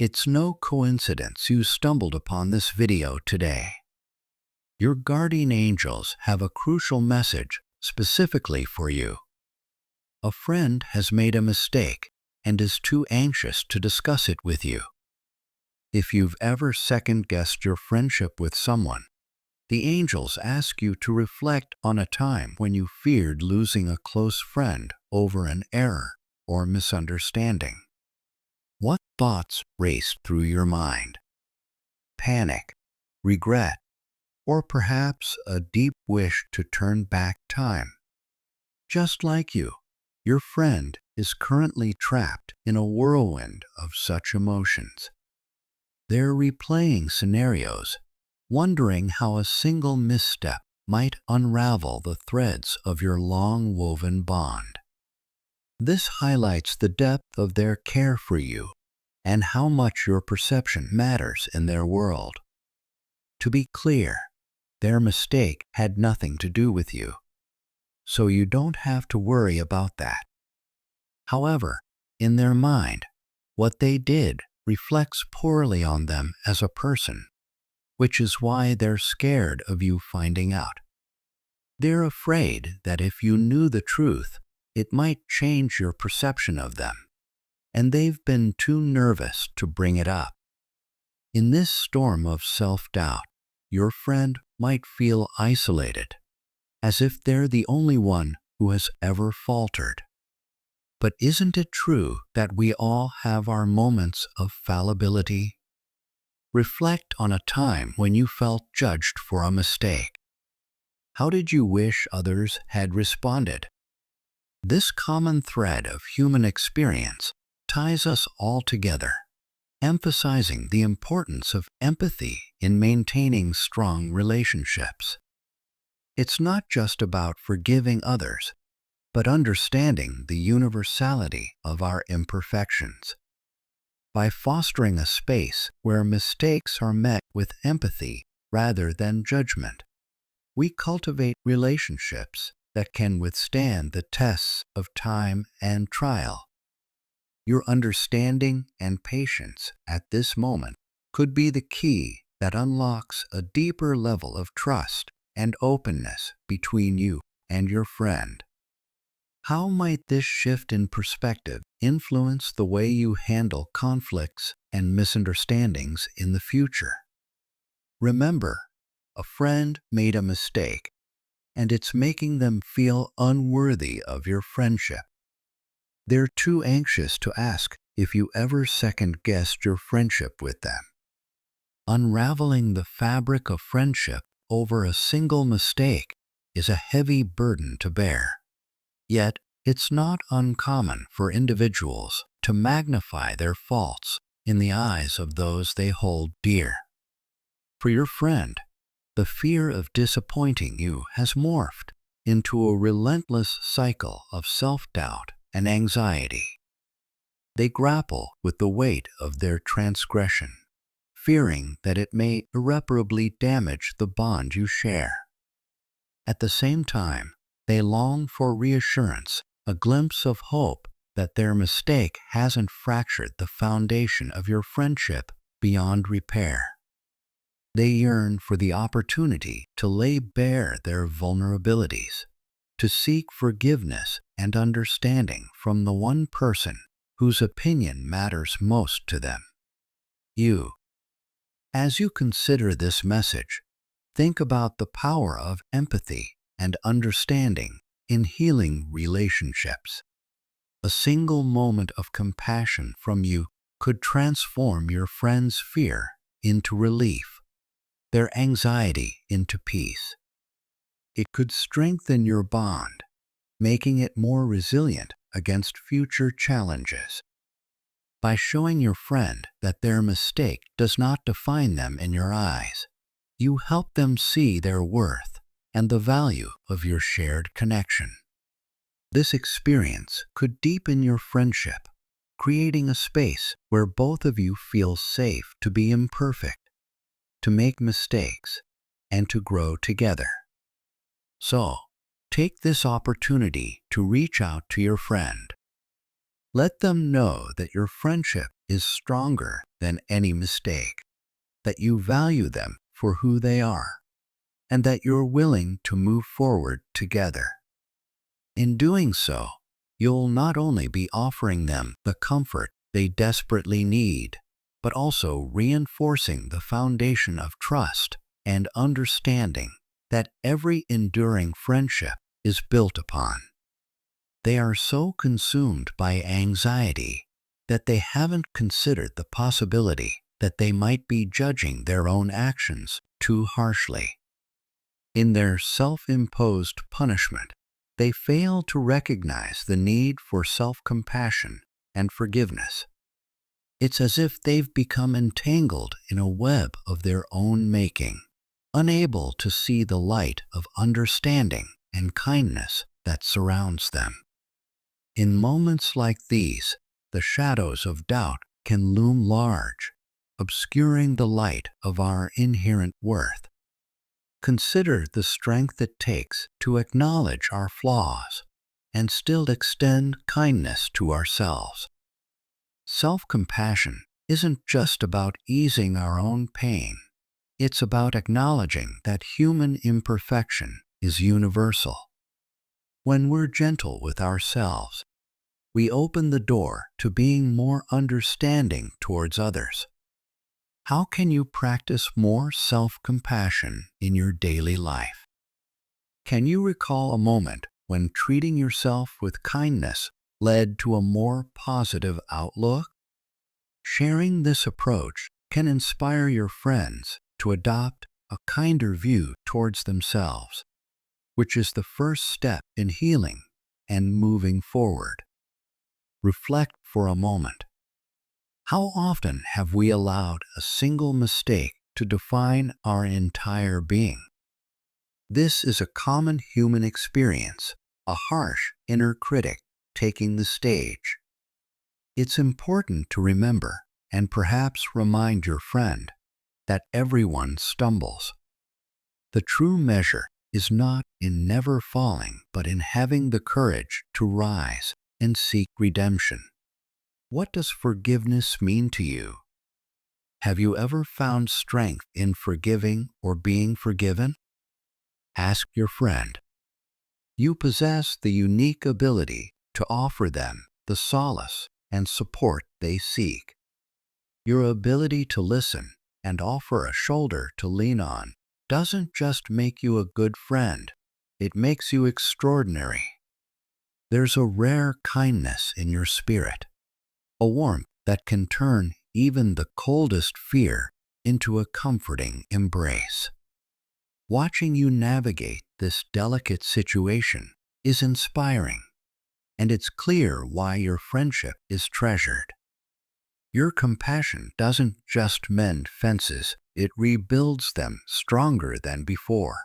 It's no coincidence you stumbled upon this video today. Your guardian angels have a crucial message specifically for you. A friend has made a mistake and is too anxious to discuss it with you. If you've ever second-guessed your friendship with someone, the angels ask you to reflect on a time when you feared losing a close friend over an error or misunderstanding. What thoughts raced through your mind? Panic, regret, or perhaps a deep wish to turn back time? Just like you, your friend is currently trapped in a whirlwind of such emotions. They're replaying scenarios, wondering how a single misstep might unravel the threads of your long-woven bond. This highlights the depth of their care for you and how much your perception matters in their world. To be clear, their mistake had nothing to do with you, so you don't have to worry about that. However, in their mind, what they did reflects poorly on them as a person, which is why they're scared of you finding out. They're afraid that if you knew the truth, it might change your perception of them, and they've been too nervous to bring it up. In this storm of self-doubt, your friend might feel isolated, as if they're the only one who has ever faltered. But isn't it true that we all have our moments of fallibility? Reflect on a time when you felt judged for a mistake. How did you wish others had responded? This common thread of human experience ties us all together, emphasizing the importance of empathy in maintaining strong relationships. It's not just about forgiving others, but understanding the universality of our imperfections. By fostering a space where mistakes are met with empathy rather than judgment, we cultivate relationships that can withstand the tests of time and trial. Your understanding and patience at this moment could be the key that unlocks a deeper level of trust and openness between you and your friend. How might this shift in perspective influence the way you handle conflicts and misunderstandings in the future? Remember, a friend made a mistake, and it's making them feel unworthy of your friendship. They're too anxious to ask if you ever second-guessed your friendship with them. Unraveling the fabric of friendship over a single mistake is a heavy burden to bear. Yet, it's not uncommon for individuals to magnify their faults in the eyes of those they hold dear. For your friend, the fear of disappointing you has morphed into a relentless cycle of self-doubt and anxiety. They grapple with the weight of their transgression, fearing that it may irreparably damage the bond you share. At the same time, they long for reassurance, a glimpse of hope that their mistake hasn't fractured the foundation of your friendship beyond repair. They yearn for the opportunity to lay bare their vulnerabilities, to seek forgiveness and understanding from the one person whose opinion matters most to them, you. As you consider this message, think about the power of empathy and understanding in healing relationships. A single moment of compassion from you could transform your friend's fear into relief, their anxiety into peace. It could strengthen your bond, making it more resilient against future challenges. By showing your friend that their mistake does not define them in your eyes, you help them see their worth and the value of your shared connection. This experience could deepen your friendship, creating a space where both of you feel safe to be imperfect, to make mistakes, and to grow together. So, take this opportunity to reach out to your friend. Let them know that your friendship is stronger than any mistake, that you value them for who they are, and that you're willing to move forward together. In doing so, you'll not only be offering them the comfort they desperately need, but also reinforcing the foundation of trust and understanding that every enduring friendship is built upon. They are so consumed by anxiety that they haven't considered the possibility that they might be judging their own actions too harshly. In their self-imposed punishment, they fail to recognize the need for self-compassion and forgiveness. It's as if they've become entangled in a web of their own making, unable to see the light of understanding and kindness that surrounds them. In moments like these, the shadows of doubt can loom large, obscuring the light of our inherent worth. Consider the strength it takes to acknowledge our flaws and still extend kindness to ourselves. Self-compassion isn't just about easing our own pain. It's about acknowledging that human imperfection is universal. When we're gentle with ourselves, we open the door to being more understanding towards others. How can you practice more self-compassion in your daily life? Can you recall a moment when treating yourself with kindness led to a more positive outlook? Sharing this approach can inspire your friends to adopt a kinder view towards themselves, which is the first step in healing and moving forward. Reflect for a moment. How often have we allowed a single mistake to define our entire being? This is a common human experience, a harsh inner critic taking the stage. It's important to remember and perhaps remind your friend that everyone stumbles. The true measure is not in never falling, but in having the courage to rise and seek redemption. What does forgiveness mean to you? Have you ever found strength in forgiving or being forgiven? Ask your friend. You possess the unique ability to offer them the solace and support they seek. Your ability to listen and offer a shoulder to lean on doesn't just make you a good friend, it makes you extraordinary. There's a rare kindness in your spirit, a warmth that can turn even the coldest fear into a comforting embrace. Watching you navigate this delicate situation is inspiring, and it's clear why your friendship is treasured. Your compassion doesn't just mend fences, it rebuilds them stronger than before.